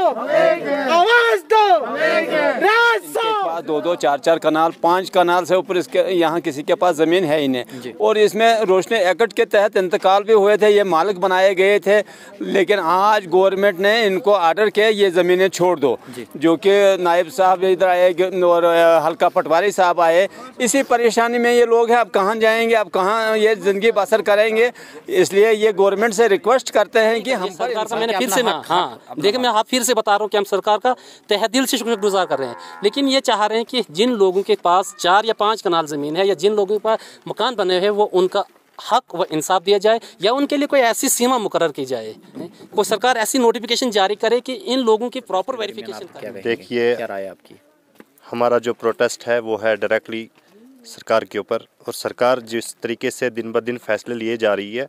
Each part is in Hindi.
आवाज दो। दो दो चार चार कनाल 5 कनाल से ऊपर इसके यहाँ किसी के पास ज़मीन है ही नहीं। और इसमें रोशनी एक्ट के तहत इंतकाल भी हुए थे, ये मालिक बनाए गए थे, लेकिन आज गवर्नमेंट ने इनको आर्डर किया ये ज़मीनें छोड़ दो, जो कि नायब साहब इधर आए और हल्का पटवारी साहब आए। इसी परेशानी में ये लोग हैं, अब कहाँ जाएंगे, अब कहाँ ये ज़िंदगी बसर करेंगे। इसलिए ये गवर्नमेंट से रिक्वेस्ट करते हैं कि हम सरकार से, मैंने फिर से देखिए मैं आप फिर से बता रहा हूँ कि हम सरकार का तहे दिल से शुक्रगुजार कर रहे हैं, लेकिन ये चाह रहे हैं कि जिन लोगों के पास 4 या 5 कनाल ज़मीन है या जिन लोगों के पास मकान बने हुए वो उनका हक व इंसाफ दिया जाए या उनके लिए कोई ऐसी सीमा मुकर्रर की जाए, कोई सरकार ऐसी नोटिफिकेशन जारी करे कि इन लोगों की प्रॉपर वेरिफिकेशन करे। देखिए, क्या राय आपकी? हमारा जो प्रोटेस्ट है वो है डायरेक्टली सरकार के ऊपर, और सरकार जिस तरीके से दिन ब दिन फैसले लिए जा रही है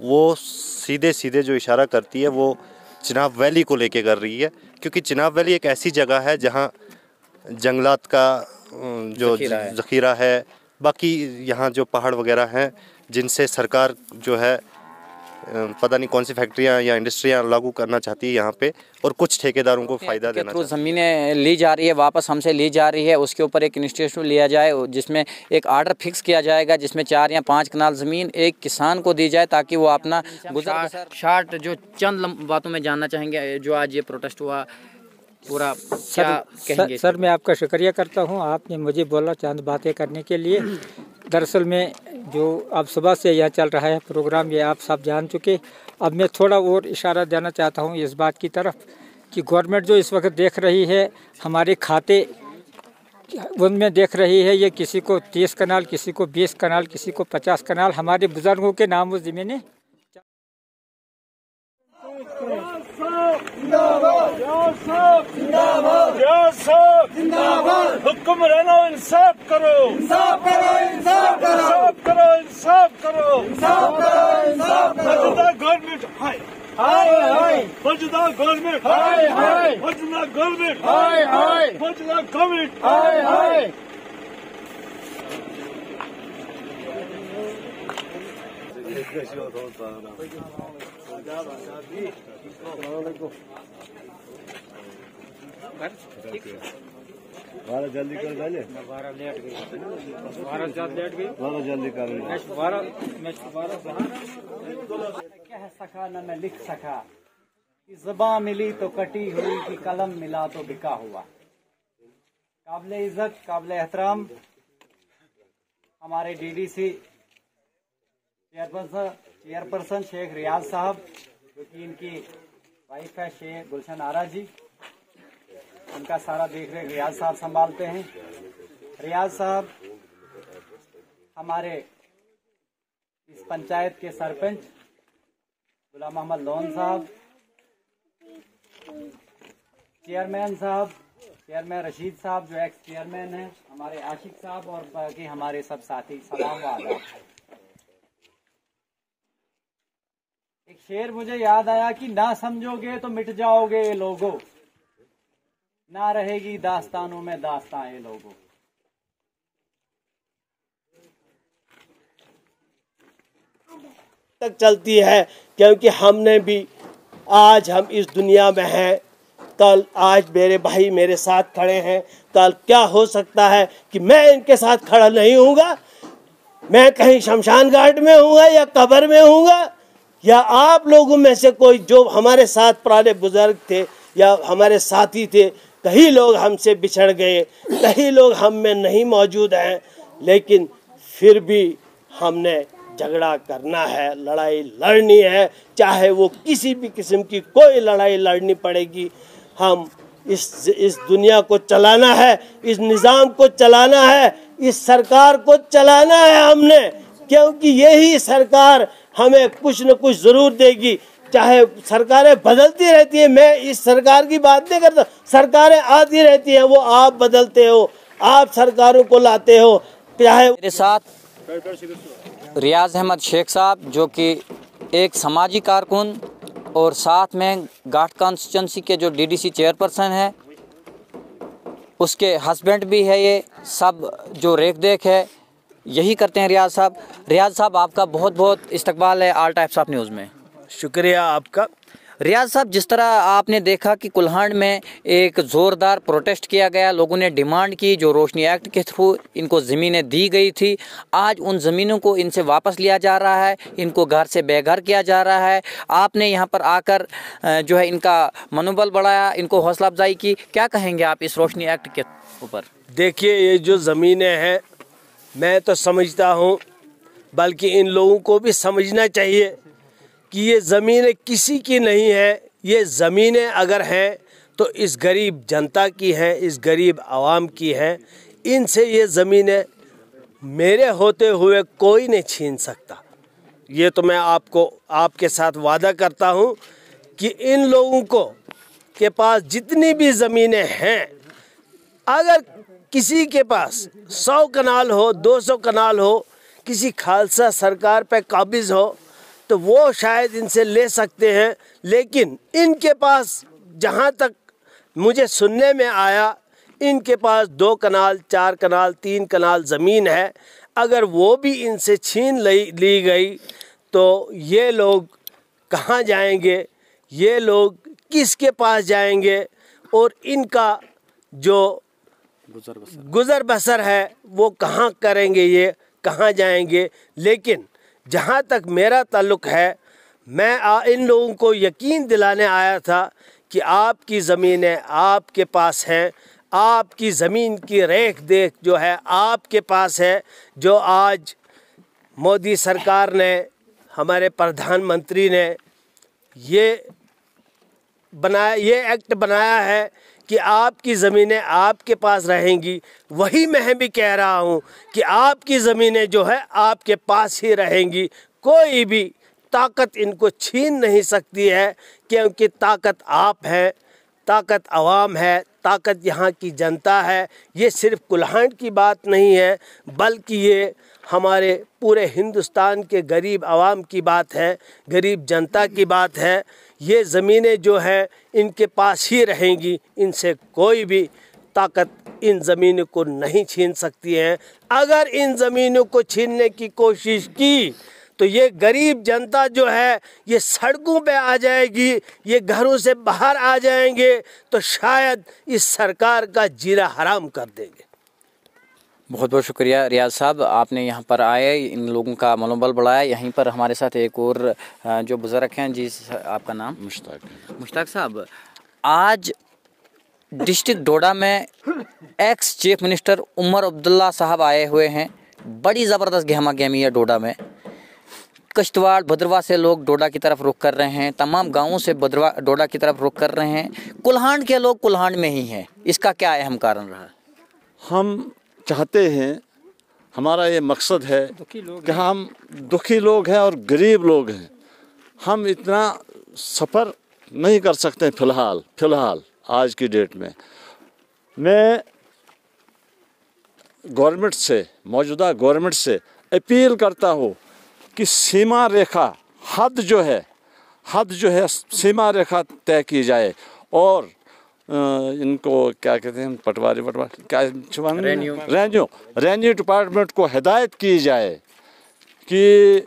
वो सीधे सीधे जो इशारा करती है वो चिनाब वैली को लेके कर रही है, क्योंकि चिनाब वैली एक ऐसी जगह है जहाँ जंगलात का जो ज़ख़ीरा है, बाकी यहाँ जो पहाड़ वगैरह हैं जिनसे सरकार जो है पता नहीं कौन सी फैक्ट्रियाँ या इंडस्ट्रियाँ लागू करना चाहती है यहाँ पे, और कुछ ठेकेदारों को फ़ायदा देना चाहती है। ज़मीनें ली जा रही है, वापस हमसे ली जा रही है, उसके ऊपर एक इंस्टीट्यूट लिया जाए जिसमें एक आर्डर फिक्स किया जाएगा जिसमें 4 या 5 कनाल ज़मीन एक किसान को दी जाए ताकि वो अपना शार्ट जो चंद बातों में जानना चाहेंगे जो आज ये प्रोटेस्ट हुआ पूरा क्या कहेंगे? सर मैं आपका शुक्रिया करता हूँ, आपने मुझे बोला चंद बातें करने के लिए। दरअसल में जो अब सुबह से यह चल रहा है प्रोग्राम ये आप सब जान चुके। अब मैं थोड़ा और इशारा देना चाहता हूँ इस बात की तरफ कि गवर्नमेंट जो इस वक्त देख रही है हमारे खाते उनमें देख रही है, ये किसी को 30 कनाल, किसी को 20 कनाल, किसी को 50 कनाल हमारे बुजुर्गों के नाम वो ज़मीनें। हुक्मरानो इंसाफ करो, इंसाफ करो, इंसाफ करो, इंसाफ करो, इंसाफ करो, इंसाफ करो, इंसाफ करो। मौजूदा गवर्नमेंट हाय हाय हाय, मौजूदा गवर्नमेंट हाय हाय, मौजूदा गवर्नमेंट हाय हाय, मौजूदा गवर्नमेंट हाय हाय। बारह जल्दी कर डाले, 12 लेट गई, 12 लेट गई, 12 जल्दी कर। कह सका न मैं लिख सका, कि ज़बां मिली तो कटी हुई, कि कलम मिला तो बिका हुआ। काबिले इज्जत, काबिले एहतराम हमारे डीडीसी चेयरपर्सन शेख रियाज साहब, जो कि इनकी वाइफ है शेख गुलशन आरा जी, उनका सारा देखरेख रियाज साहब संभालते हैं। रियाज साहब हमारे इस पंचायत के सरपंच गुलाम मोहम्मद लोन साहब, चेयरमैन साहब, चेयरमैन रशीद साहब जो एक्स चेयरमैन हैं, हमारे आशिक साहब और बाकी हमारे सब साथी, सलाम व आदाब। एक शेर मुझे याद आया कि ना समझोगे तो मिट जाओगे ये लोगों, ना रहेगी दास्तानों में दास्तां ये लोगों। तक चलती है, क्योंकि हमने भी आज हम इस दुनिया में हैं, कल आज मेरे भाई मेरे साथ खड़े हैं, कल क्या हो सकता है कि मैं इनके साथ खड़ा नहीं हूँगा, मैं कहीं शमशान घाट में हूँगा या कब्र में हूँगा, या आप लोगों में से कोई जो हमारे साथ पुराने बुजुर्ग थे या हमारे साथी थे, कई लोग हमसे बिछड़ गए, कई लोग हम में नहीं मौजूद हैं, लेकिन फिर भी हमने झगड़ा करना है, लड़ाई लड़नी है, चाहे वो किसी भी किस्म की कोई लड़ाई लड़नी पड़ेगी। हम इस दुनिया को चलाना है, इस निज़ाम को चलाना है, इस सरकार को चलाना है हमने, क्योंकि यही सरकार हमें कुछ न कुछ ज़रूर देगी। चाहे सरकारें बदलती रहती है, मैं इस सरकार की बात नहीं करता, सरकारें आती रहती हैं, वो आप बदलते हो, आप सरकारों को लाते हो। चाहे मेरे साथ रियाज अहमद शेख साहब जो कि एक समाजी कारकुन और साथ में घाट कॉन्स्टिट्यूंसी के जो डीडीसी चेयरपर्सन है, उसके हस्बैंड भी है, ये सब जो रेख देख है यही करते हैं रियाज साहब। रियाज साहब आपका बहुत बहुत इस्तकबाल है ऑल टाइप्स ऑफ न्यूज़ में। शुक्रिया आपका। रियाज साहब, जिस तरह आपने देखा कि कुल्हाड़ में एक ज़ोरदार प्रोटेस्ट किया गया, लोगों ने डिमांड की, जो रोशनी एक्ट के थ्रू इनको ज़मीनें दी गई थी, आज उन ज़मीनों को इनसे वापस लिया जा रहा है, इनको घर से बेघर किया जा रहा है। आपने यहाँ पर आकर जो है इनका मनोबल बढ़ाया, इनको हौसला अफजाई की, क्या कहेंगे आप इस रोशनी एक्ट के ऊपर? देखिए, ये जो ज़मीनें हैं, मैं तो समझता हूँ, बल्कि इन लोगों को भी समझना चाहिए कि ये ज़मीनें किसी की नहीं है। ये ज़मीनें अगर हैं तो इस गरीब जनता की हैं, इस गरीब आवाम की हैं। इनसे ये ज़मीनें मेरे होते हुए कोई नहीं छीन सकता। ये तो मैं आपके साथ वादा करता हूँ कि इन लोगों को के पास जितनी भी ज़मीनें हैं, अगर किसी के पास 100 कनाल हो, 200 कनाल हो, किसी खालसा सरकार पे काबिज हो, तो वो शायद इनसे ले सकते हैं। लेकिन इनके पास, जहाँ तक मुझे सुनने में आया, इनके पास 2 कनाल, 4 कनाल, 3 कनाल ज़मीन है। अगर वो भी इनसे छीन ली गई तो ये लोग कहाँ जाएंगे, ये लोग किसके पास जाएंगे, और इनका जो गुज़र बसर है वो कहाँ करेंगे, ये कहाँ जाएंगे। लेकिन जहाँ तक मेरा ताल्लुक़ है, मैं इन लोगों को यकीन दिलाने आया था कि आपकी ज़मीनें आपके पास हैं, आपकी ज़मीन की रेख देख जो है आपके पास है। जो आज मोदी सरकार ने, हमारे प्रधानमंत्री ने ये एक्ट बनाया है कि आपकी ज़मीनें आपके पास रहेंगी, वही मैं भी कह रहा हूँ कि आपकी ज़मीनें जो है आपके पास ही रहेंगी। कोई भी ताकत इनको छीन नहीं सकती है, क्योंकि ताकत आप हैं, ताकत आवाम है, ताकत यहाँ की जनता है। ये सिर्फ कुल्हाड़ की बात नहीं है, बल्कि ये हमारे पूरे हिंदुस्तान के गरीब आवाम की बात है, गरीब जनता की बात है। ये ज़मीनें जो हैं इनके पास ही रहेंगी, इनसे कोई भी ताकत इन ज़मीनों को नहीं छीन सकती है। अगर इन ज़मीनों को छीनने की कोशिश की तो ये गरीब जनता जो है ये सड़कों पे आ जाएगी, ये घरों से बाहर आ जाएंगे, तो शायद इस सरकार का जीना हराम कर देंगे। बहुत बहुत शुक्रिया रियाज साहब, आपने यहाँ पर आए, इन लोगों का मनोबल बढ़ाया। यहीं पर हमारे साथ एक और जो बुज़ुर्ग हैं, जी आपका नाम? मुश्ताक साहब, आज डिस्ट्रिक्ट डोडा में ex chief minister Omar Abdullah साहब आए हुए हैं। बड़ी ज़बरदस्त गहमा गहमी है डोडा में। कश्तवाड़, भद्रवाह से लोग डोडा की तरफ रुख कर रहे हैं, तमाम गाँवों से डोडा की तरफ रुख कर रहे हैं। कुल्हाड़ के लोग कुल्हाड़ में ही हैं, इसका क्या अहम कारण रहा? हम चाहते हैं, हमारा ये मकसद है कि हम दुखी लोग हैं और गरीब लोग हैं, हम इतना सफ़र नहीं कर सकते फ़िलहाल आज की डेट में। मैं गवर्नमेंट से, मौजूदा गवर्नमेंट से अपील करता हूँ कि सीमा रेखा, हद जो है सीमा रेखा तय की जाए, और इनको क्या कहते हैं, पटवारी क्या रेवेन्यू डिपार्टमेंट को हिदायत की जाए कि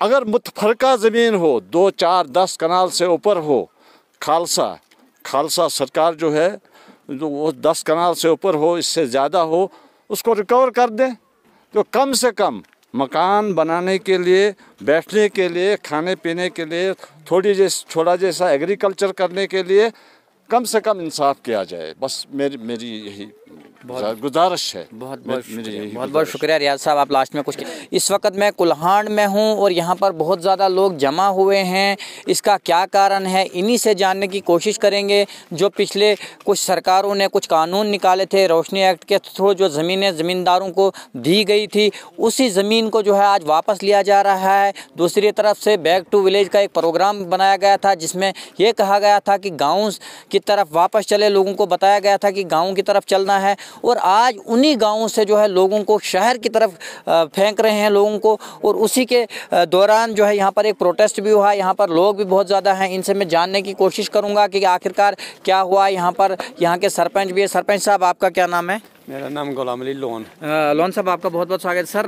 अगर मुतफरका ज़मीन हो, 2, 4, 10 कनाल से ऊपर हो, खालसा सरकार जो है जो वो 10 कनाल से ऊपर हो, इससे ज़्यादा हो, उसको रिकवर कर दें। तो कम से कम मकान बनाने के लिए, बैठने के लिए, खाने पीने के लिए, थोड़ा जैसा एग्रीकल्चर करने के लिए कम से कम इंसाफ किया जाए। बस मेरी यही गुजारिश है। बहुत शुक्रिया रियाज साहब, आप लास्ट में कुछ। इस वक्त मैं कुल्हाड़ में हूं और यहां पर बहुत ज़्यादा लोग जमा हुए हैं। इसका क्या कारण है, इन्हीं से जानने की कोशिश करेंगे। जो पिछले कुछ सरकारों ने कुछ कानून निकाले थे रोशनी एक्ट के थ्रू, जो ज़मीनें ज़मींदारों को दी गई थी, उसी ज़मीन को जो है आज वापस लिया जा रहा है। दूसरी तरफ से बैक टू विलेज का एक प्रोग्राम बनाया गया था, जिसमें यह कहा गया था कि गाँव की तरफ वापस चले, लोगों को बताया गया था कि गाँव की तरफ चलना है। और आज उन्हीं गांवों से जो है लोगों को शहर की तरफ फेंक रहे हैं लोगों को। और उसी के दौरान जो है यहाँ पर एक प्रोटेस्ट भी हुआ। यहाँ पर लोग भी बहुत ज़्यादा हैं, इनसे मैं जानने की कोशिश करूँगा कि आखिरकार क्या हुआ यहाँ पर। यहाँ के सरपंच भी है। सरपंच साहब, आपका क्या नाम है? मेरा नाम गुलाम अली लोन। लोन साहब, आपका बहुत बहुत स्वागत। सर,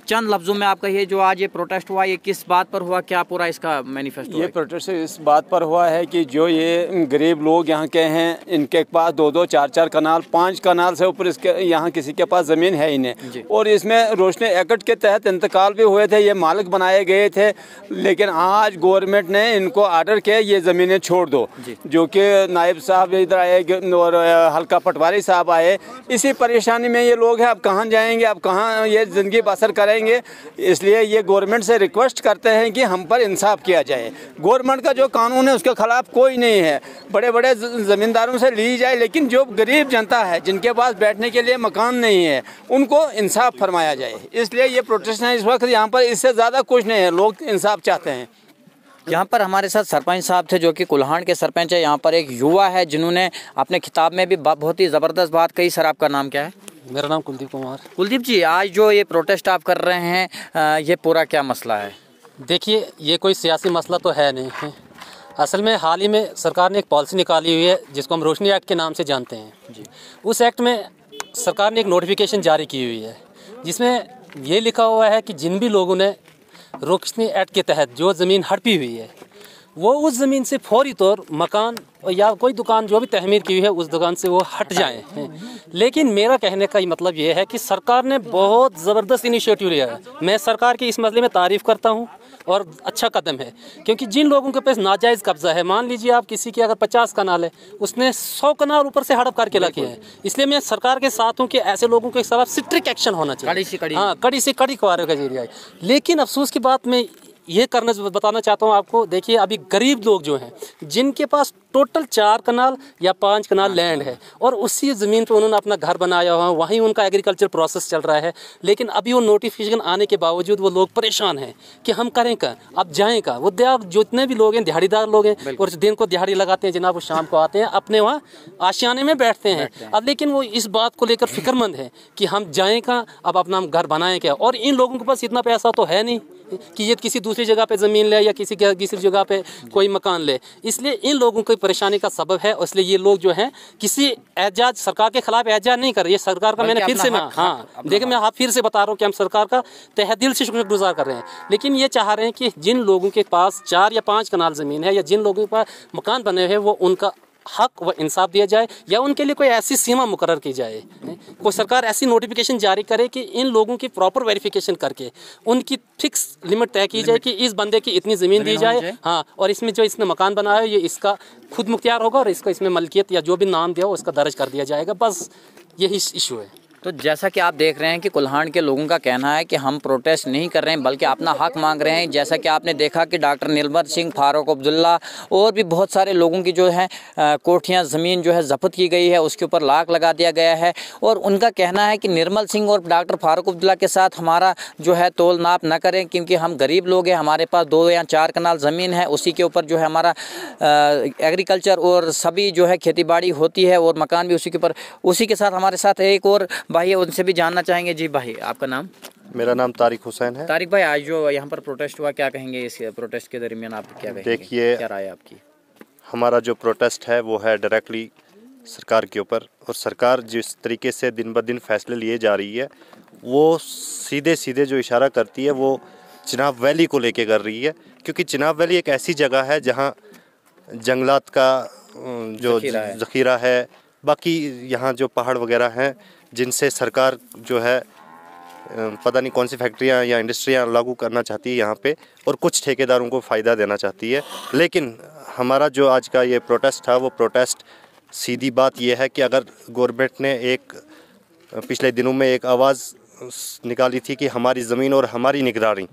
चंद लफ्ज़ों में आपका ये जो आज ये प्रोटेस्ट हुआ, ये किस बात पर हुआ, क्या पूरा इसका मैनिफेस्टो? ये प्रोटेस्ट इस बात पर हुआ है कि जो ये गरीब लोग यहाँ के हैं, इनके पास 2-2, 4-4 कनाल, 5 कनाल से ऊपर इसके यहाँ किसी के पास ज़मीन है ही नहीं। और इसमें रोशनी एक्ट के तहत इंतकाल भी हुए थे, ये मालिक बनाए गए थे, लेकिन आज गवर्नमेंट ने इनको आर्डर किया ये ज़मीनें छोड़ दो। जो कि नायब साहब इधर आए और हल्का पटवारी साहब आए, इसी परेशानी में ये लोग हैं। अब कहाँ जाएंगे, अब कहाँ ये ज़िंदगी बसर करेंगे? इसलिए ये गवर्नमेंट से रिक्वेस्ट करते हैं कि हम पर इंसाफ किया जाए। गवर्नमेंट का जो कानून है उसके खिलाफ कोई नहीं है, बड़े बड़े ज़मींदारों से ली जाए, लेकिन जो गरीब जनता है जिनके पास बैठने के लिए मकान नहीं है, उनको इंसाफ फरमाया जाए। इसलिए ये प्रोटेस्ट है इस वक्त यहाँ पर, इससे ज़्यादा कुछ नहीं है, लोग इंसाफ चाहते हैं। यहाँ पर हमारे साथ सरपंच साहब थे जो कि कुल्हान के सरपंच है। यहाँ पर एक युवा है जिन्होंने अपने खिताब में भी बहुत ही ज़बरदस्त बात कही। सर, आपका नाम क्या है? मेरा नाम कुलदीप कुमार। कुलदीप जी, आज जो ये प्रोटेस्ट आप कर रहे हैं, ये पूरा क्या मसला है? देखिए, ये कोई सियासी मसला तो है नहीं है। असल में हाल ही में सरकार ने एक पॉलिसी निकाली हुई है जिसको हम रोशनी एक्ट के नाम से जानते हैं जी। उस एक्ट में सरकार ने एक नोटिफिकेशन जारी की हुई है जिसमें ये लिखा हुआ है कि जिन भी लोगों ने रोशनी एक्ट के तहत जो ज़मीन हड़पी हुई है, वो उस ज़मीन से फौरी तौर मकान या कोई दुकान जो भी तहमीर की हुई है उस दुकान से वो हट जाएं। लेकिन मेरा कहने का मतलब ये है कि सरकार ने बहुत ज़बरदस्त इनिशिएटिव लिया है। मैं सरकार की इस मसले में तारीफ़ करता हूँ और अच्छा कदम है, क्योंकि जिन लोगों के पास नाजायज़ कब्ज़ा है, मान लीजिए आप किसी की अगर 50 कनाल है, उसने 100 कनाल ऊपर से हड़प करके रखे हैं। इसलिए मैं सरकार के साथ हूँ कि ऐसे लोगों के खिलाफ स्ट्रिक्ट एक्शन होना चाहिए, कड़ी से कड़ी कार्रवाई की जाए। लेकिन अफसोस की बात मैं ये बताना चाहता हूँ आपको। देखिए, अभी गरीब लोग जो हैं जिनके पास टोटल 4 कनाल या 5 कनाल लैंड है और उसी ज़मीन पे उन्होंने अपना घर बनाया हुआ है, वहीं उनका एग्रीकल्चर प्रोसेस चल रहा है, लेकिन अभी वो नोटिफिकेशन आने के बावजूद वो लोग परेशान हैं कि हम करें क्या, अब जाएँ क्या। वो जितने भी लोग हैं दिहाड़ीदार लोग हैं और दिन को दिहाड़ी लगाते हैं जनाब, वो शाम को आते हैं अपने वहाँ आशियाने में बैठते हैं। अब लेकिन वो इस बात को लेकर फिक्रमंद है कि हम जाएँ क्या, अब अपना हम घर बनाएँ क्या। और इन लोगों के पास इतना पैसा तो है नहीं कि ये किसी दूसरी जगह पे ज़मीन ले या किसी दूसरी जगह पे कोई मकान ले। इसलिए इन लोगों की परेशानी का सबब है। इसलिए ये लोग जो हैं किसी एहजाज, सरकार के खिलाफ एहजाज नहीं कर रहे। ये सरकार का मैंने फिर से देखिए, मैं फिर से बता रहा हूँ कि हम सरकार का तहे दिल से शुक्रगुजार कर रहे हैं। लेकिन ये चाह रहे हैं कि जिन लोगों के पास 4 या 5 कनाल ज़मीन है या जिन लोगों के पास मकान बने हुए, वो उनका हक व इंसाफ दिया जाए या उनके लिए कोई ऐसी सीमा मुकर्रर की जाए। कोई सरकार ऐसी नोटिफिकेशन जारी करे कि इन लोगों की प्रॉपर वेरिफिकेशन करके उनकी फिक्स लिमिट तय की जाए कि इस बंदे की इतनी ज़मीन दी जाए, हाँ, और इसमें जो इसने मकान बनाया है ये इसका खुद मुख्तियार होगा और इसको इसमें मलकियत या जो भी नाम दिया हो उसका दर्ज कर दिया जाएगा। बस यही इशू है। तो जैसा कि आप देख रहे हैं कि कुल्हान के लोगों का कहना है कि हम प्रोटेस्ट नहीं कर रहे हैं बल्कि अपना हक मांग रहे हैं। जैसा कि आपने देखा कि डॉक्टर नीलमत सिंह, फारूक अब्दुल्ला और भी बहुत सारे लोगों की जो है कोठियाँ ज़मीन जो है ज़ब्त की गई है, उसके ऊपर लाक लगा दिया गया है। और उनका कहना है कि निर्मल सिंह और डॉक्टर फारूक अब्दुल्ला के साथ हमारा जो है तोल नाप न करें, क्योंकि हम गरीब लोग हैं, हमारे पास 2 या 4 कनाल ज़मीन है, उसी के ऊपर जो है हमारा एग्रीकल्चर और सभी जो है खेती बाड़ी होती है और मकान भी उसी के ऊपर। उसी के साथ हमारे साथ एक और भाई है, उनसे भी जानना चाहेंगे। जी भाई, आपका नाम? मेरा नाम तारिक हुसैन है। तारिक भाई, आज जो यहाँ पर प्रोटेस्ट हुआ, क्या कहेंगे इस प्रोटेस्ट के दरमियान? आप क्या कहेंगे? देखिए, क्या राय आपकी? हमारा जो प्रोटेस्ट है वो है डायरेक्टली सरकार के ऊपर, और सरकार जिस तरीके से दिन ब दिन फैसले लिए जा रही है वो सीधे सीधे जो इशारा करती है वो चिनाब वैली को लेके कर रही है। क्योंकि चिनाब वैली एक ऐसी जगह है जहाँ जंगलात का जो ज़ख़ीरा है, बाकी यहाँ जो पहाड़ वगैरह हैं जिनसे सरकार जो है पता नहीं कौन सी फैक्ट्रियाँ या इंडस्ट्रियाँ लागू करना चाहती है यहाँ पे, और कुछ ठेकेदारों को फ़ायदा देना चाहती है। लेकिन हमारा जो आज का ये प्रोटेस्ट था, वो प्रोटेस्ट सीधी बात ये है कि अगर गवर्नमेंट ने पिछले दिनों में एक आवाज़ निकाली थी कि हमारी ज़मीन और हमारी निगरानी,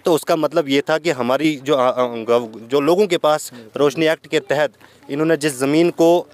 तो उसका मतलब ये था कि हमारी जो लोगों के पास रोशनी एक्ट के तहत इन्होंने जिस ज़मीन को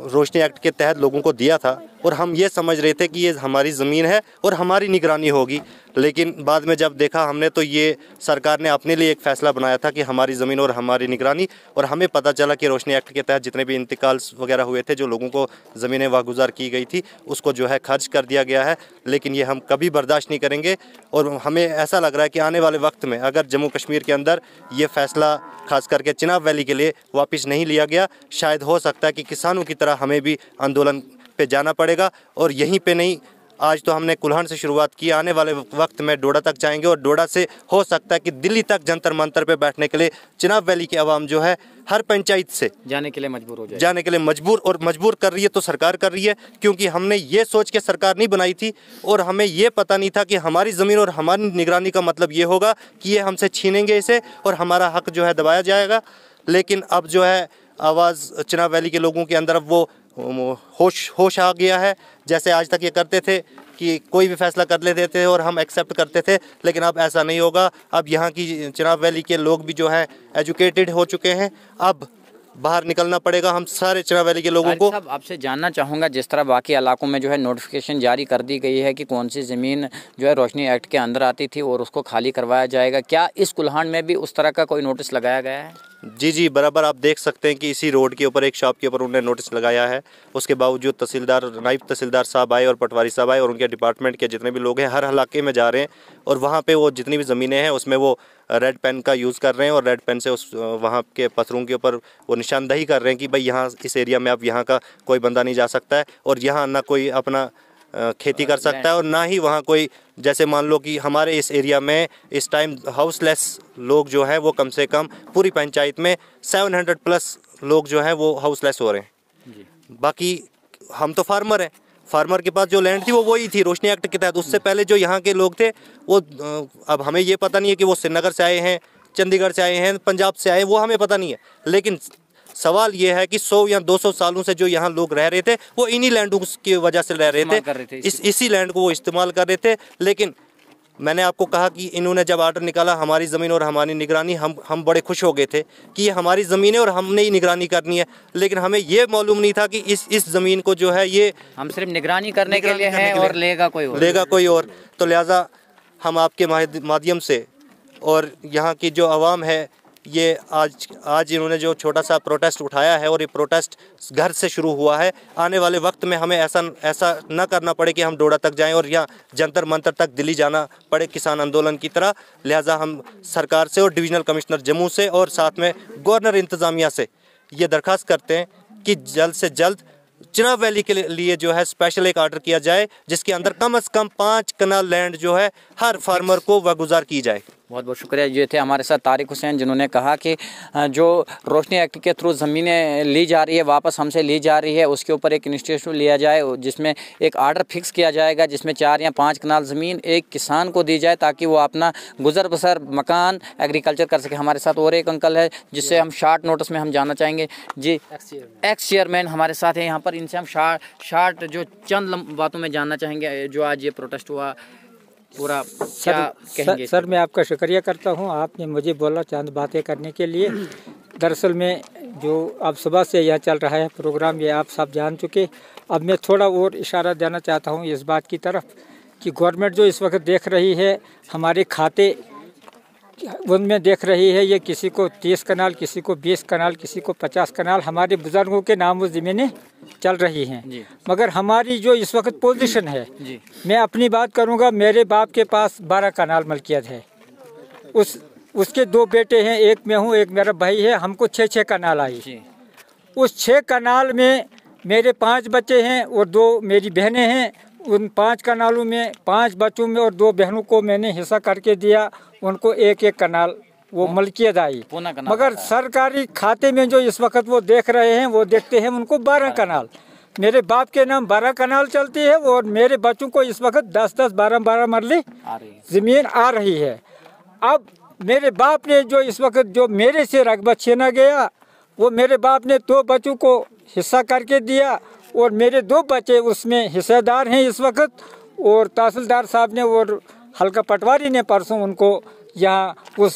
रोशनी एक्ट के तहत लोगों को दिया था, और हम ये समझ रहे थे कि ये हमारी ज़मीन है और हमारी निगरानी होगी। लेकिन बाद में जब देखा हमने, तो ये सरकार ने अपने लिए एक फ़ैसला बनाया था कि हमारी ज़मीन और हमारी निगरानी, और हमें पता चला कि रोशनी एक्ट के तहत जितने भी इंतकाल वगैरह हुए थे, जो लोगों को ज़मीनें वागुजार की गई थी, उसको जो है खर्च कर दिया गया है। लेकिन ये हम कभी बर्दाश्त नहीं करेंगे, और हमें ऐसा लग रहा है कि आने वाले वक्त में अगर जम्मू कश्मीर के अंदर ये फ़ैसला खास करके चिनाब वैली के लिए वापस नहीं लिया गया, शायद हो सकता है कि किसानों की तरह हमें भी आंदोलन पे जाना पड़ेगा। और यहीं पे नहीं, आज तो हमने कुल्हान से शुरुआत की, आने वाले वक्त में डोडा तक जाएंगे और डोडा से हो सकता है कि दिल्ली तक जंतर मंतर पे बैठने के लिए चिनाब वैली की आवाम जो है हर पंचायत से जाने के लिए मजबूर हो जाए, जाने के लिए मजबूर कर रही है। तो सरकार कर रही है, क्योंकि हमने ये सोच के सरकार नहीं बनाई थी और हमें ये पता नहीं था कि हमारी ज़मीन और हमारी निगरानी का मतलब ये होगा कि ये हमसे छीनेंगे इसे और हमारा हक जो है दबाया जाएगा। लेकिन अब जो है आवाज़ चिनाब वैली के लोगों के अंदर अब वो होश आ गया है। जैसे आज तक ये करते थे कि कोई भी फैसला कर लेते थे और हम एक्सेप्ट करते थे, लेकिन अब ऐसा नहीं होगा। अब यहाँ की चिनाब वैली के लोग भी जो है एजुकेटेड हो चुके हैं, अब बाहर निकलना पड़ेगा हम सारे चिनाब वैली के लोगों को। आपसे जानना चाहूँगा, जिस तरह बाकी इलाकों में जो है नोटिफिकेशन जारी कर दी गई है कि कौन सी ज़मीन जो है रोशनी एक्ट के अंदर आती थी और उसको खाली करवाया जाएगा, क्या इस कुल्हान में भी उस तरह का कोई नोटिस लगाया गया है? जी बराबर आप देख सकते हैं कि इसी रोड के ऊपर एक शॉप के ऊपर उन्होंने नोटिस लगाया है। उसके बावजूद तहसीलदार, नायब तहसीलदार साहब आए और पटवारी साहब आए और उनके डिपार्टमेंट के जितने भी लोग हैं हर इलाके में जा रहे हैं और वहाँ पे वो जितनी भी ज़मीनें हैं उसमें वो रेड पेन का यूज़ कर रहे हैं और रेड पेन से उस वहाँ के पत्थरों के ऊपर वो निशानदही कर रहे हैं कि भाई यहाँ इस एरिया में अब यहाँ का कोई बंदा नहीं जा सकता है और यहाँ ना कोई अपना खेती कर सकता है और ना ही वहाँ कोई, जैसे मान लो कि हमारे इस एरिया में इस टाइम हाउसलेस लोग जो हैं वो कम से कम पूरी पंचायत में 700 प्लस लोग जो हैं वो हाउसलेस हो रहे हैं। बाकी हम तो फार्मर हैं, फार्मर के पास जो लैंड थी वो वही थी रोशनी एक्ट के तहत। उससे पहले जो यहाँ के लोग थे वो, अब हमें ये पता नहीं है कि वो श्रीनगर से आए हैं, चंडीगढ़ से आए हैं, पंजाब से आए हैं, वो हमें पता नहीं है। लेकिन सवाल ये है कि 100 या 200 सालों से जो यहाँ लोग रह रहे थे वो इन्हीं लैंडों की वजह से रह रहे थे, इसी लैंड को वो इस्तेमाल कर रहे थे। लेकिन मैंने आपको कहा कि इन्होंने जब आर्डर निकाला हमारी ज़मीन और हमारी निगरानी, हम बड़े खुश हो गए थे कि ये हमारी ज़मीन है और हमने ही निगरानी करनी है। लेकिन हमें ये मालूम नहीं था कि इस ज़मीन को जो है ये हम सिर्फ निगरानी करने के लिए है और लेगा कोई और। तो लिहाजा हम आपके माध्यम से और यहाँ की जो आवाम है, ये आज इन्होंने जो छोटा सा प्रोटेस्ट उठाया है और ये प्रोटेस्ट घर से शुरू हुआ है, आने वाले वक्त में हमें ऐसा ना करना पड़े कि हम डोडा तक जाएं और यहाँ जंतर मंतर तक दिल्ली जाना पड़े किसान आंदोलन की तरह। लिहाजा हम सरकार से और डिविजनल कमिश्नर जम्मू से और साथ में गवर्नर इंतज़ामिया से ये दरख्वास्त करते हैं कि जल्द से जल्द चिनाब वैली के लिए जो है स्पेशल एक आर्डर किया जाए जिसके अंदर कम से कम 5 कनाल लैंड जो है हर फार्मर को वागुजार की जाए। बहुत बहुत शुक्रिया। ये थे हमारे साथ तारिक हुसैन, जिन्होंने कहा कि जो रोशनी एक्ट के थ्रू ज़मीनें ली जा रही है, वापस हमसे ली जा रही है, उसके ऊपर एक इनिशिएटिव लिया जाए जिसमें एक आर्डर फिक्स किया जाएगा जिसमें 4 या 5 कनाल ज़मीन एक किसान को दी जाए ताकि वो अपना गुजर बसर मकान एग्रीकल्चर कर सके। हमारे साथ और एक अंकल है जिससे हम शार्ट नोटिस में हम जानना चाहेंगे। जी, एक्स चेयरमैन हमारे साथ हैं यहाँ पर, इनसे हम शार्ट जो चंद बातों में जानना चाहेंगे जो आज ये प्रोटेस्ट हुआ पूरा क्या कहेंगे? सर मैं आपका शुक्रिया करता हूं, आपने मुझे बोला चंद बातें करने के लिए। दरअसल में जो अब सुबह से यह चल रहा है प्रोग्राम, ये आप सब जान चुके। अब मैं थोड़ा और इशारा देना चाहता हूं इस बात की तरफ कि गवर्नमेंट जो इस वक्त देख रही है हमारे खाते उनमें देख रही है, ये किसी को 30 कनाल, किसी को 20 कनाल, किसी को 50 कनाल हमारे बुजुर्गों के नाम वो ज़मीनें चल रही हैं। मगर हमारी जो इस वक्त पोजीशन है, मैं अपनी बात करूंगा, मेरे बाप के पास 12 कनाल मलकियत है, उसके 2 बेटे हैं, एक मैं हूँ, एक मेरा भाई है, हमको 6-6 कनाल आई। उस 6 कनाल में मेरे 5 बच्चे हैं और 2 मेरी बहनें हैं। उन 5 कनालों में 5 बच्चों में और 2 बहनों को मैंने हिस्सा करके दिया, उनको 1-1 कनाल वो मलकियत आई। मगर सरकारी खाते में जो इस वक्त वो देख रहे हैं, वो देखते हैं उनको 12 कनाल। मेरे बाप के नाम 12 कनाल चलती है और मेरे बच्चों को इस वक्त 10-10, 12-12 मरले ज़मीन आ रही है। अब मेरे बाप ने जो इस वक्त जो मेरे से रकबा छीना गया, वो मेरे बाप ने 2 बच्चों को हिस्सा करके दिया और मेरे 2 बच्चे उसमें हिस्सेदार हैं इस वक्त। और तहसीलदार साहब ने और हल्का पटवारी ने परसों उनको यहाँ उस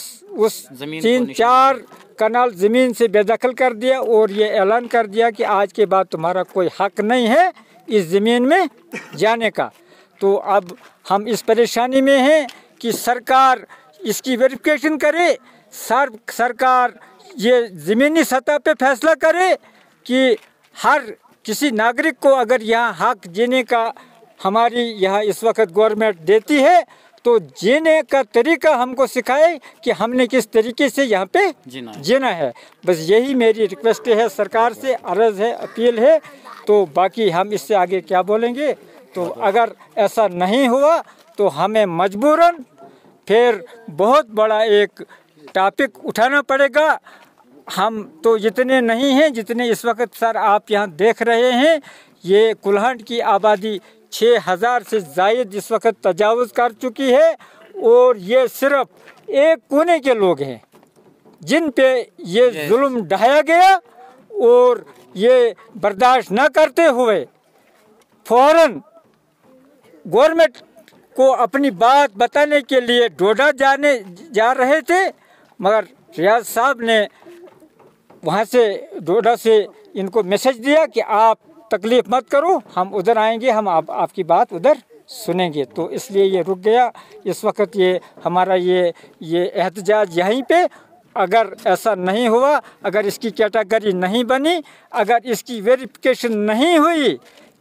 3-4 कनाल ज़मीन से बेदखल कर दिया और ये ऐलान कर दिया कि आज के बाद तुम्हारा कोई हक नहीं है इस ज़मीन में जाने का। तो अब हम इस परेशानी में हैं कि सरकार इसकी वेरिफिकेशन करे, सरकार ये ज़मीनी सतह पे फैसला करे कि हर किसी नागरिक को अगर यहाँ हक जीने का हमारी यहाँ इस वक्त गवर्नमेंट देती है तो जीने का तरीका हमको सिखाए कि हमने किस तरीके से यहाँ पे जीना है। बस यही मेरी रिक्वेस्ट है, सरकार से अर्ज़ है, अपील है। तो बाकी हम इससे आगे क्या बोलेंगे। तो अगर ऐसा नहीं हुआ तो हमें मजबूरन फिर बहुत बड़ा एक टॉपिक उठाना पड़ेगा। हम तो इतने नहीं हैं जितने इस वक्त सर आप यहाँ देख रहे हैं। ये कुल्हाड़ की आबादी 6000 से ज़ायद इस वक्त तजावुज़ कर चुकी है और ये सिर्फ एक कोने के लोग हैं जिन पे ये जुल्म ढाया गया। और ये बर्दाश्त न करते हुए फौरन गवर्नमेंट को अपनी बात बताने के लिए डोडा जा रहे थे, मगर रियाज साहब ने वहाँ से डोडा से इनको मैसेज दिया कि आप तकलीफ़ मत करो, हम उधर आएंगे, हम आपकी बात उधर सुनेंगे। तो इसलिए ये रुक गया। इस वक्त ये हमारा ये एहतजाज यहीं पे, अगर ऐसा नहीं हुआ, अगर इसकी कैटेगरी नहीं बनी, अगर इसकी वेरिफिकेशन नहीं हुई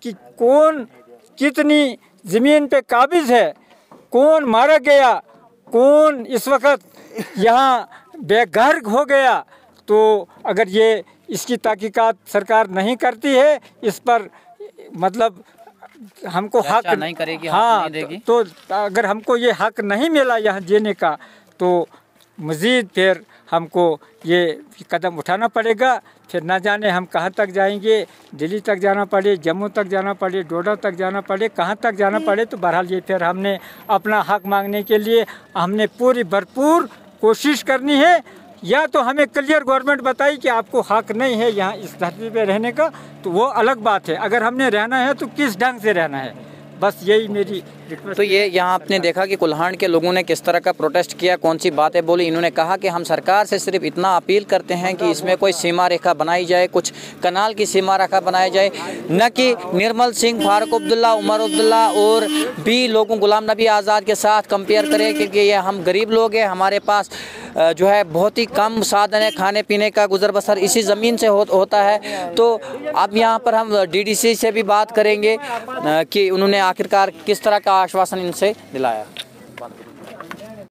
कि कौन कितनी ज़मीन पे काबिज़ है, कौन मारा गया, कौन इस वक्त यहाँ बेघर हो गया, तो अगर ये इसकी तहकीकात सरकार नहीं करती है, इस पर मतलब हमको हक नहीं करेगी, हाँ, नहीं देगी। तो अगर हमको ये हक नहीं मिला यहाँ जीने का, तो मज़ीद फिर हमको ये कदम उठाना पड़ेगा। फिर ना जाने हम कहाँ तक जाएंगे, दिल्ली तक जाना पड़े, जम्मू तक जाना पड़े, डोडा तक जाना पड़े, कहाँ तक जाना पड़े। तो बहरहाल ये फिर हमने अपना हक मांगने के लिए हमने पूरी भरपूर कोशिश करनी है। या तो हमें क्लियर गवर्नमेंट बताई कि आपको हक नहीं है यहाँ इस धरती पे रहने का, तो वो अलग बात है। अगर हमने रहना है तो किस ढंग से रहना है, बस यही मेरी रिक्वेस्ट। तो ये यहाँ आपने देखा कि कुल्हाड़ के लोगों ने किस तरह का प्रोटेस्ट किया, कौन सी बातें बोली। इन्होंने कहा कि हम सरकार से सिर्फ इतना अपील करते हैं कि इसमें कोई सीमा रेखा बनाई जाए, कुछ कनाल की सीमा रेखा बनाई जाए, न कि निर्मल सिंह, फारूक अब्दुल्ला, उमर अब्दुल्ला और भी लोगों, गुलाम नबी आज़ाद के साथ कंपेयर करें। क्योंकि ये हम गरीब लोग हैं, हमारे पास जो है बहुत ही कम साधन है, खाने पीने का गुजर बसर इसी ज़मीन से होता है। तो अब यहाँ पर हम डीडीसी से भी बात करेंगे कि उन्होंने आखिरकार किस तरह का आश्वासन इनसे दिलाया।